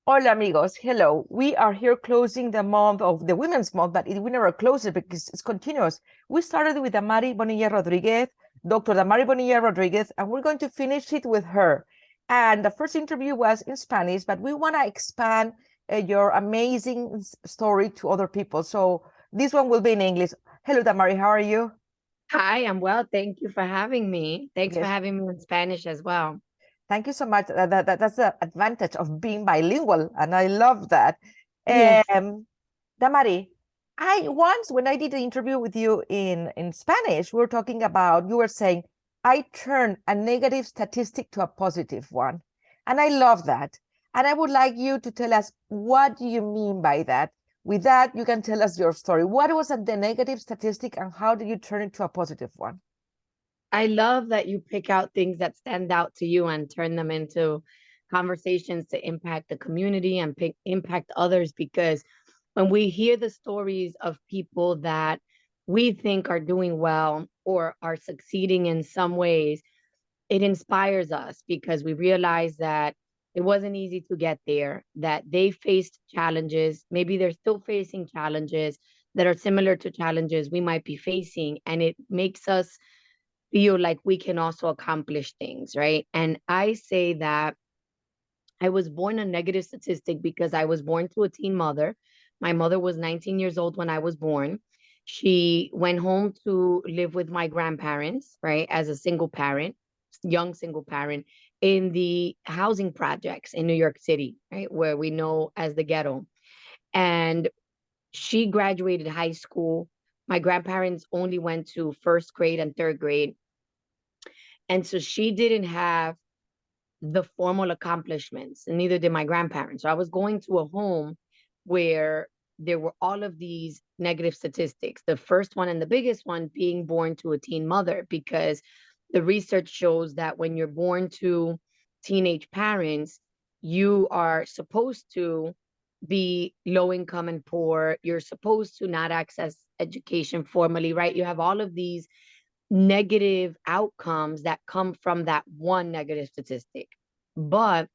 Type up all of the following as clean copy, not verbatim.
Hola amigos, hello. We are here closing the month of the Women's Month, but we never close it because it's continuous. We started with Damary Bonilla Rodriguez, Dr. Damary Bonilla Rodriguez, and we're going to finish it with her. And the first interview was in Spanish, but we want to expand your amazing story to other people. So this one will be in English. Hello, Damary, how are you? Hi, I'm well. Thank you for having me. Thanks for Yes, having me in Spanish as well. thank you so much. That's the advantage of being bilingual, and I love that. Yes. Damari, I once when I did the interview with you in Spanish, we were talking about you were saying I turned a negative statistic to a positive one, and I love that. And I would like you to tell us what do you mean by that. With that, you can tell us your story. What was the negative statistic, and how did you turn it to a positive one? I love that you pick out things that stand out to you and turn them into conversations to impact the community and impact others. Because when we hear the stories of people that we think are doing well or are succeeding in some ways, it inspires us because we realize that it wasn't easy to get there, that they faced challenges. Maybe they're still facing challenges that are similar to challenges we might be facing. And it makes us feel like we can also accomplish things, right? And I say that I was born a negative statistic because I was born to a teen mother. My mother was 19 years old when I was born. She went home to live with my grandparents, right, as a single parent, young single parent, in the housing projects in New York City, right, where we know as the ghetto. And she graduated high school. My grandparents only went to first grade and third grade. And so she didn't have the formal accomplishments, and neither did my grandparents. So I was going to a home where there were all of these negative statistics. The first one and the biggest one being born to a teen mother, because the research shows that when you're born to teenage parents, you are supposed to be low income and poor. You're supposed to not access education formally, right? You have all of these negative outcomes that come from that one negative statistic. But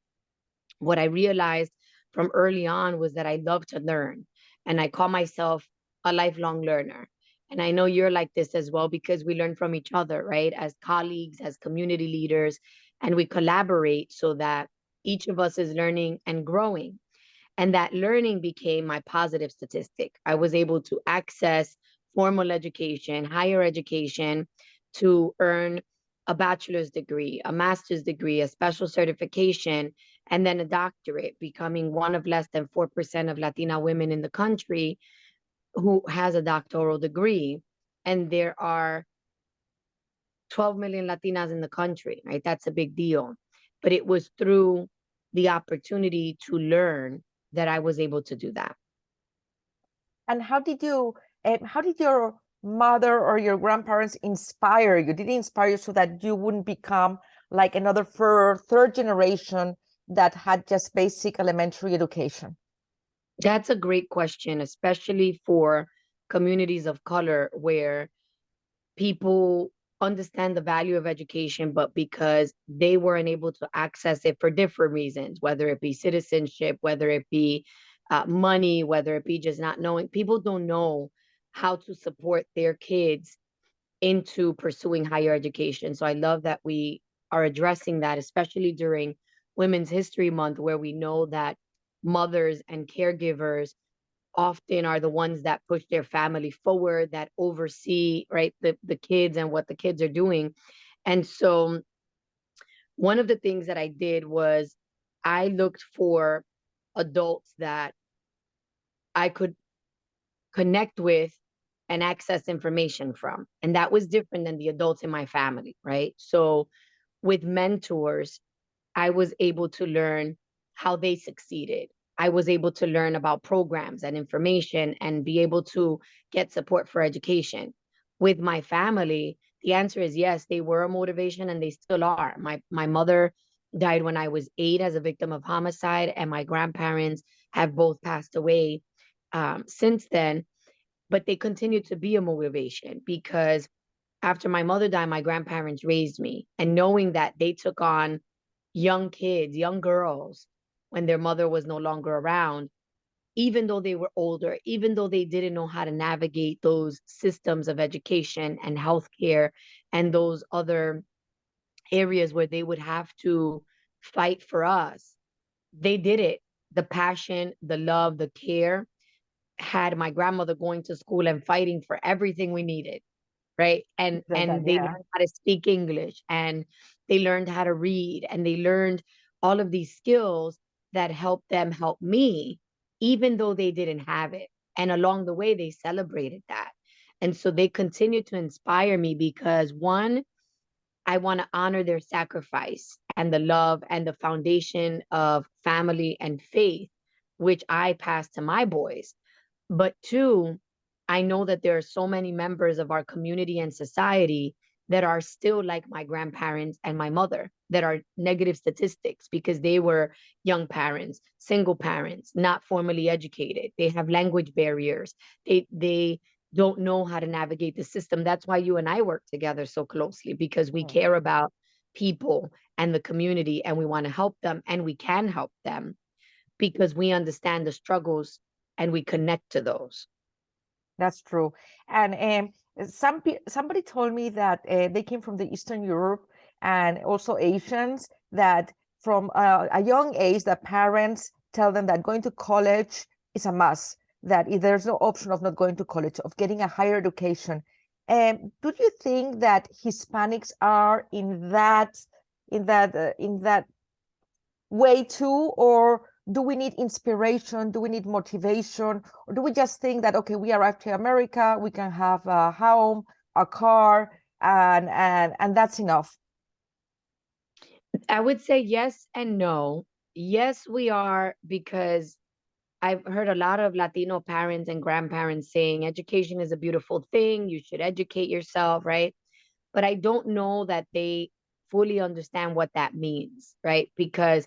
what I realized from early on was that I love to learn, and I call myself a lifelong learner. And I know you're like this as well because we learn from each other, right? As colleagues, as community leaders, and we collaborate so that each of us is learning and growing. And that learning became my positive statistic. I was able to access formal education, higher education, to earn a bachelor's degree, a master's degree, a special certification, and then a doctorate, becoming one of less than 4% of Latina women in the country who has a doctoral degree. And there are 12 million Latinas in the country, right? That's a big deal. But it was through the opportunity to learn that I was able to do that. And how did your mother or your grandparents inspire you? Did they inspire you so that you wouldn't become like another third generation that had just basic elementary education? That's a great question, especially for communities of color where people understand the value of education, but because they weren't able to access it for different reasons, whether it be citizenship, whether it be money, whether it be just not knowing, people don't know how to support their kids into pursuing higher education. So I love that we are addressing that, especially during Women's History Month, where we know that mothers and caregivers often are the ones that push their family forward, that oversee, right, the kids and what the kids are doing. And so one of the things that I did was I looked for adults that I could connect with and access information from. And that was different than the adults in my family, right? So with mentors, I was able to learn how they succeeded. I was able to learn about programs and information and be able to get support for education. With my family, the answer is yes, they were a motivation and they still are. My mother died when I was 8 as a victim of homicide, and my grandparents have both passed away since then, but they continue to be a motivation because after my mother died, my grandparents raised me. And knowing that they took on young kids, young girls when their mother was no longer around, even though they were older, even though they didn't know how to navigate those systems of education and healthcare and those other areas where they would have to fight for us, they did it. The passion, the love, the care had my grandmother going to school and fighting for everything we needed, right? And Said that, they yeah. learned how to speak English, and they learned how to read, and they learned all of these skills that helped them help me, even though they didn't have it. And along the way, they celebrated that. And so they continue to inspire me because, one, I want to honor their sacrifice and the love and the foundation of family and faith, which I pass to my boys. But two, I know that there are so many members of our community and society that are still like my grandparents and my mother, that are negative statistics because they were young parents, single parents, not formally educated. They have language barriers. They don't know how to navigate the system. That's why you and I work together so closely, because we Mm. care about people and the community, and we want to help them, and we can help them because we understand the struggles and we connect to those. That's true. And somebody told me that they came from the Eastern Europe and also Asians, that from a young age, that parents tell them that going to college is a must, that if there's no option of not going to college, of getting a higher education. Do you think that Hispanics are in that way too, or do we need inspiration? Do we need motivation? Or do we just think that, okay, we arrived to America, we can have a home, a car, and that's enough? I would say yes and no. Yes, we are, because I've heard a lot of Latino parents and grandparents saying education is a beautiful thing. You should educate yourself, right? But I don't know that they fully understand what that means, right? Because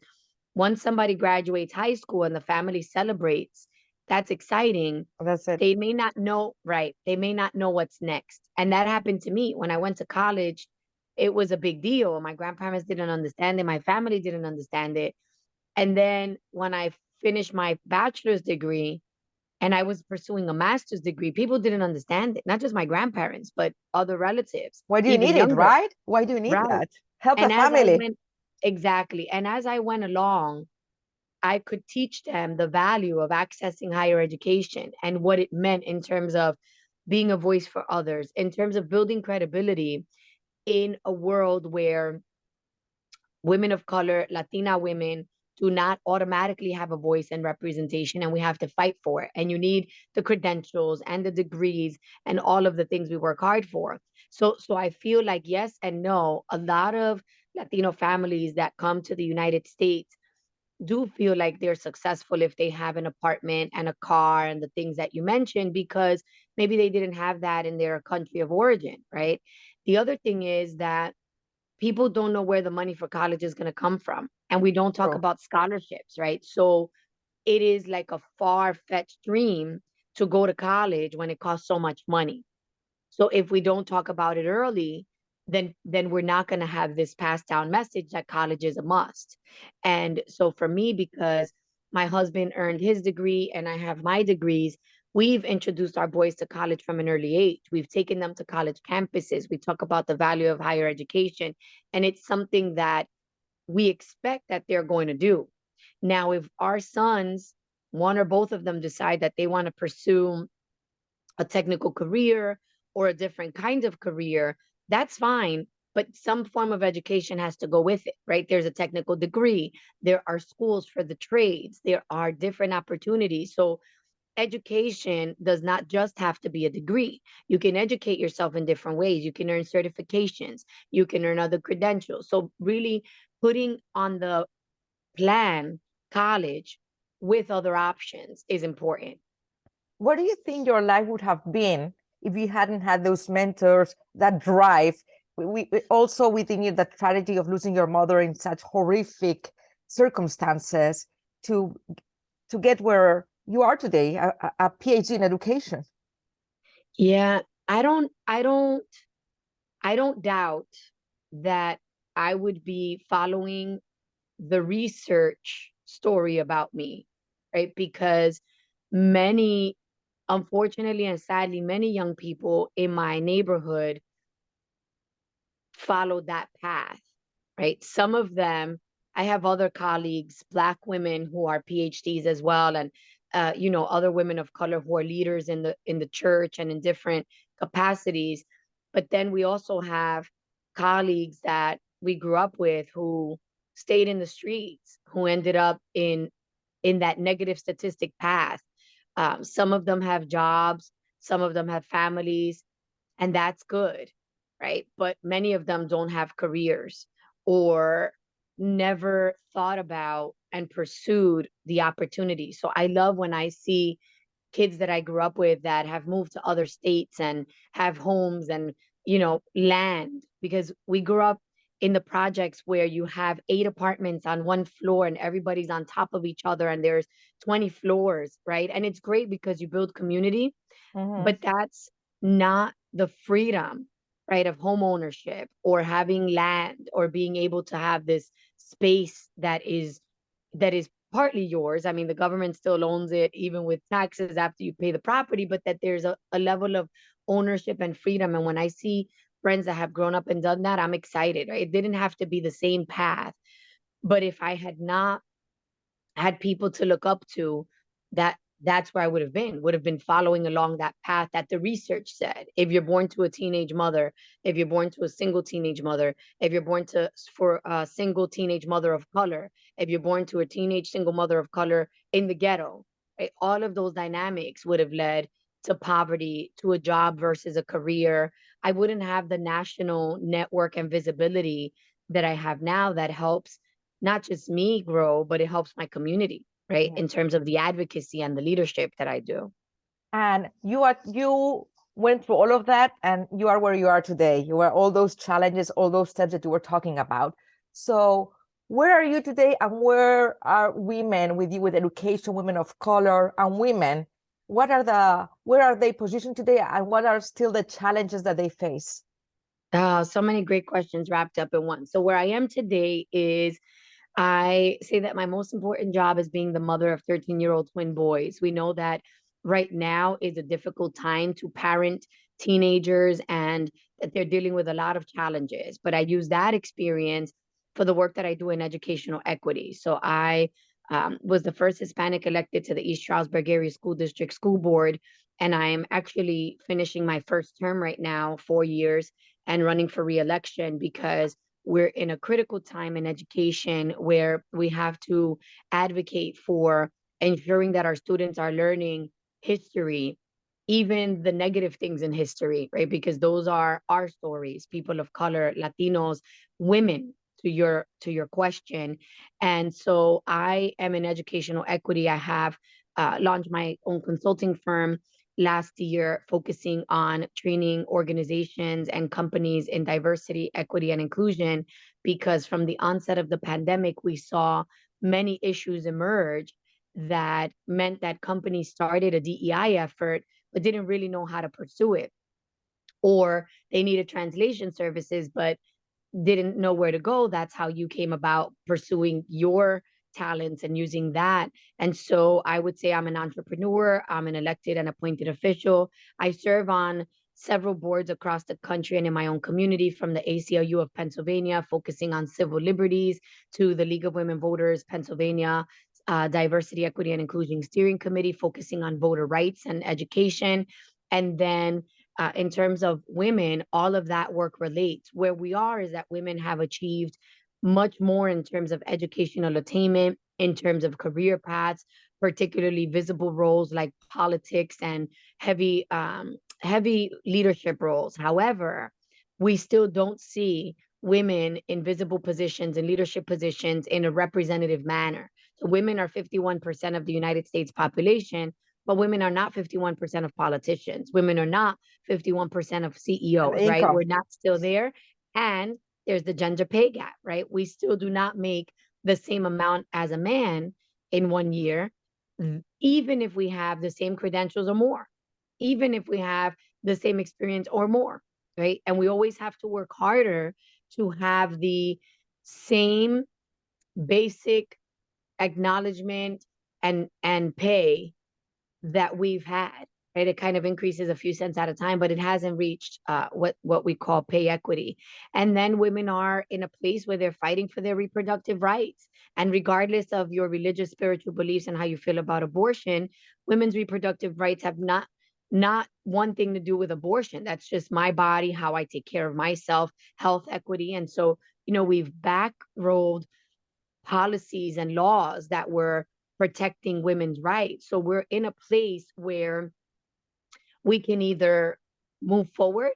once somebody graduates high school and the family celebrates, that's exciting. That's it. They may not know, right? They may not know what's next. And that happened to me when I went to college. It was a big deal. My grandparents didn't understand it. My family didn't understand it. And then when I finished my bachelor's degree and I was pursuing a master's degree, people didn't understand it. Not just my grandparents, but other relatives, Why do you even need it, younger. right? Why do you need Right. that? Help the And as I family. went, exactly. And as I went along, I could teach them the value of accessing higher education and what it meant in terms of being a voice for others, in terms of building credibility in a world where women of color, Latina women, do not automatically have a voice and representation, and we have to fight for it. And you need the credentials and the degrees and all of the things we work hard for. So I feel like yes and no. A lot of Latino families that come to the United States do feel like they're successful if they have an apartment and a car and the things that you mentioned, because maybe they didn't have that in their country of origin, right? The other thing is that people don't know where the money for college is going to come from. And we don't talk True. about scholarships, right? So it is like a far-fetched dream to go to college when it costs so much money. So if we don't talk about it early, then we're not going to have this passed down message that college is a must. And so for me, because my husband earned his degree and I have my degrees, we've introduced our boys to college from an early age. We've taken them to college campuses. We talk about the value of higher education, and it's something that we expect that they're going to do. Now, if our sons, one or both of them, decide that they want to pursue a technical career or a different kind of career, that's fine. But some form of education has to go with it, right? There's a technical degree. There are schools for the trades. There are different opportunities. So education does not just have to be a degree. You can educate yourself in different ways. You can earn certifications. You can earn other credentials. So really putting on the plan college with other options is important. What do you think your life would have been if you hadn't had those mentors, that drive? Also within you, the tragedy of losing your mother in such horrific circumstances to get where you are today, a PhD in education. Yeah, I don't doubt that I would be following the research story about me, right? Because many, unfortunately and sadly, many young people in my neighborhood followed that path, right? Some of them, I have other colleagues, Black women who are PhDs as well, and other women of color who are leaders in the church and in different capacities. But then we also have colleagues that we grew up with who stayed in the streets, who ended up in that negative statistic path. Some of them have jobs, some of them have families, and that's good, right? But many of them don't have careers or never thought about and pursued the opportunity. So I love when I see kids that I grew up with that have moved to other states and have homes and, land, because we grew up in the projects where you have 8 apartments on one floor and everybody's on top of each other and there's 20 floors, right? And it's great because you build community, Mm-hmm. but that's not the freedom, right, of home ownership or having land or being able to have this space that is partly yours. I mean, the government still owns it even with taxes after you pay the property, but that there's a level of ownership and freedom. And when I see friends that have grown up and done that, I'm excited, right? It didn't have to be the same path, but if I had not had people to look up to, that's where I would have been following along that path that the research said. If you're born to a teenage mother, if you're born to a single teenage mother, if you're born to for a single teenage mother of color, if you're born to a teenage single mother of color in the ghetto, right? All of those dynamics would have led to poverty, to a job versus a career. I wouldn't have the national network and visibility that I have now that helps not just me grow, but it helps my community, right? Yeah. In terms of the advocacy and the leadership that I do. And you went through all of that, and you are where you are today. You are all those challenges, all those steps that you were talking about. So where are you today, and where are women with you, with education, women of color and women? Where are they positioned today, and what are still the challenges that they face? So many great questions wrapped up in one. So where I am today is I say that my most important job is being the mother of 13-year-old twin boys. We know that right now is a difficult time to parent teenagers and that they're dealing with a lot of challenges. But I use that experience for the work that I do in educational equity. So I was the first Hispanic elected to the East Stroudsburg Area School District School Board. And I'm actually finishing my first term right now, 4 years, and running for reelection because we're in a critical time in education where we have to advocate for ensuring that our students are learning history, even the negative things in history, right? Because those are our stories, people of color, Latinos, women, to your question. And so I am in educational equity. I have launched my own consulting firm last year, focusing on training organizations and companies in diversity, equity, and inclusion, because from the onset of the pandemic, we saw many issues emerge that meant that companies started a DEI effort, but didn't really know how to pursue it. Or they needed translation services, but didn't know where to go. That's how you came about pursuing your talents and using that. And so I would say I'm an entrepreneur, I'm an elected and appointed official. I serve on several boards across the country and in my own community, from the ACLU of Pennsylvania, focusing on civil liberties, to the League of Women Voters Pennsylvania Diversity, Equity, and Inclusion Steering Committee, focusing on voter rights and education. And then in terms of women, all of that work relates. Where we are is that women have achieved much more in terms of educational attainment, in terms of career paths, particularly visible roles like politics and heavy leadership roles. However, we still don't see women in visible positions and leadership positions in a representative manner. So women are 51% of the United States population, but women are not 51% of politicians. Women are not 51% of And CEOs, right? income. We're not still there. And there's the gender pay gap, right? We still do not make the same amount as a man in 1 year, even if we have the same credentials or more, even if we have the same experience or more, right? And we always have to work harder to have the same basic acknowledgement and pay that we've had, right? It kind of increases a few cents at a time, but it hasn't reached what we call pay equity. And then women are in a place where they're fighting for their reproductive rights. And regardless of your religious, spiritual beliefs and how you feel about abortion, women's reproductive rights have not one thing to do with abortion. That's just my body, how I take care of myself, health equity. And so, we've backrolled policies and laws that were protecting women's rights. So we're in a place where we can either move forward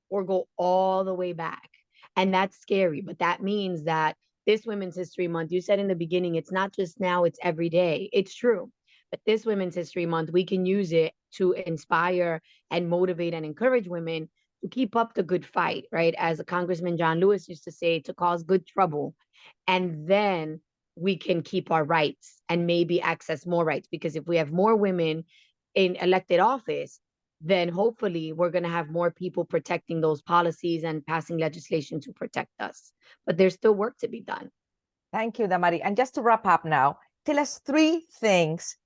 or go all the way back. And that's scary. But that means that this Women's History Month, you said in the beginning, it's not just now, it's every day. It's true. But this Women's History Month, we can use it to inspire and motivate and encourage women to keep up the good fight, right? As a Congressman John Lewis used to say, to cause good trouble. And then we can keep our rights and maybe access more rights. Because if we have more women in elected office, then hopefully we're going to have more people protecting those policies and passing legislation to protect us. But there's still work to be done. Thank you, Damary. And just to wrap up now, tell us 3 things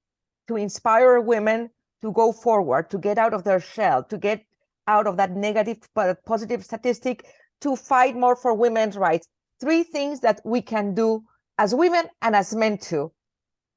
to inspire women to go forward, to get out of their shell, to get out of that negative but positive statistic, to fight more for women's rights. 3 things that we can do as women and as men too.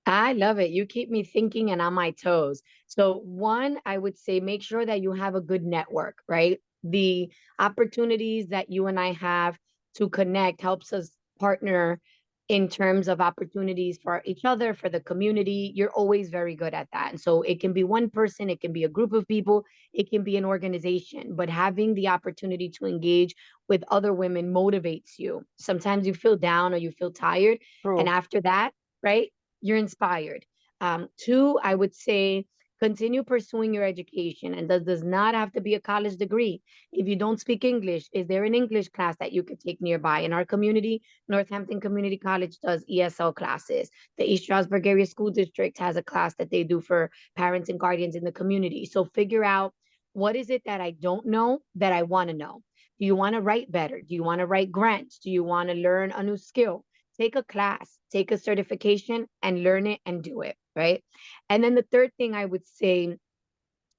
I love it. You keep me thinking and on my toes. So one, I would say make sure that you have a good network, right? The opportunities that you and I have to connect helps us partner in terms of opportunities for each other, for the community. You're always very good at that. And so it can be one person, it can be a group of people, it can be an organization, but having the opportunity to engage with other women motivates you. Sometimes you feel down or you feel tired. True. And after that, right, you're inspired. 2, I would say continue pursuing your education, and that does not have to be a college degree. If you don't speak English, is there an English class that you could take nearby? In our community, Northampton Community College does ESL classes. The East Stroudsburg Area School District has a class that they do for parents and guardians in the community. So figure out, what is it that I don't know that I want to know? Do you want to write better? Do you want to write grants? Do you want to learn a new skill? Take a class, take a certification and learn it and do it, right? And then the third thing I would say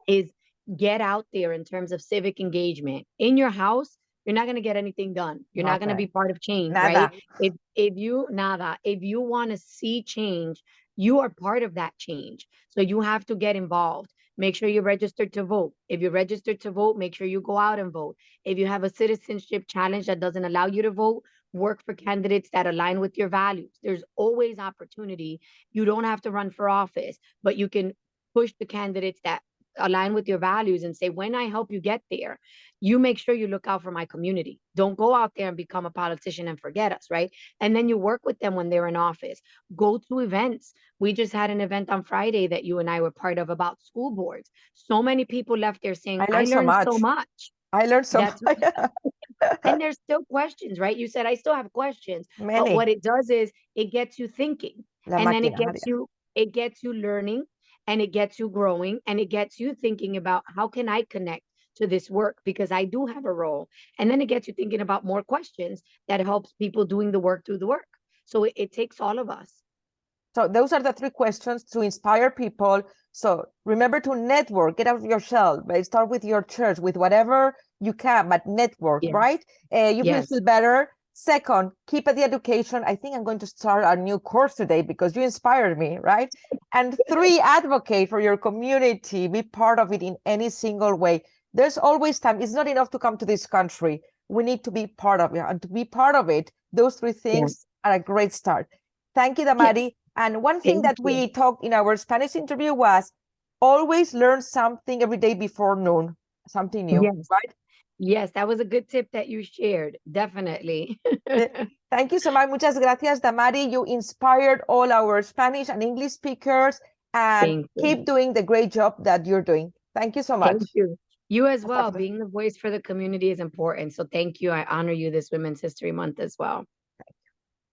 is get out there in terms of civic engagement. In your house, you're not going to get anything done. You're not going to be part of change, Nada. right? If you want to see change, you are part of that change. So you have to get involved. Make sure you're registered to vote. If you're registered to vote, make sure you go out and vote. If you have a citizenship challenge that doesn't allow you to vote, work for candidates that align with your values. There's always opportunity. You don't have to run for office, but you can push the candidates that align with your values and say, when I help you get there, you make sure you look out for my community. Don't go out there and become a politician and forget us, right? And then you work with them when they're in office. Go to events. We just had an event on Friday that you and I were part of about school boards. So many people left there saying, I learned so much. I learned so much. And there's still questions, right? You said, I still have questions. Many. But what it does is it gets you thinking. And then it gets you learning, and it gets you growing, and it gets you thinking about, how can I connect to this work? Because I do have a role. And then it gets you thinking about more questions that helps people doing the work do the work. So it takes all of us. So those are the 3 questions to inspire people. So remember to network, get out of your shell, but start with your church, with whatever you can, but network, right? You will feel better. Second, keep at the education. I think I'm going to start a new course today because you inspired me, right? And 3, advocate for your community. Be part of it in any single way. There's always time. It's not enough to come to this country. We need to be part of it. And to be part of it, those 3 things are a great start. Thank you, Damary. And one thing that we talked in our Spanish interview was always learn something every day before noon, something new, right? Yes, that was a good tip that you shared. Definitely. Thank you so much. Muchas gracias, Damary. You inspired all our Spanish and English speakers, and keep doing the great job that you're doing. Thank you so much. Thank you. You as well. Being the voice for the community is important. So thank you. I honor you this Women's History Month as well.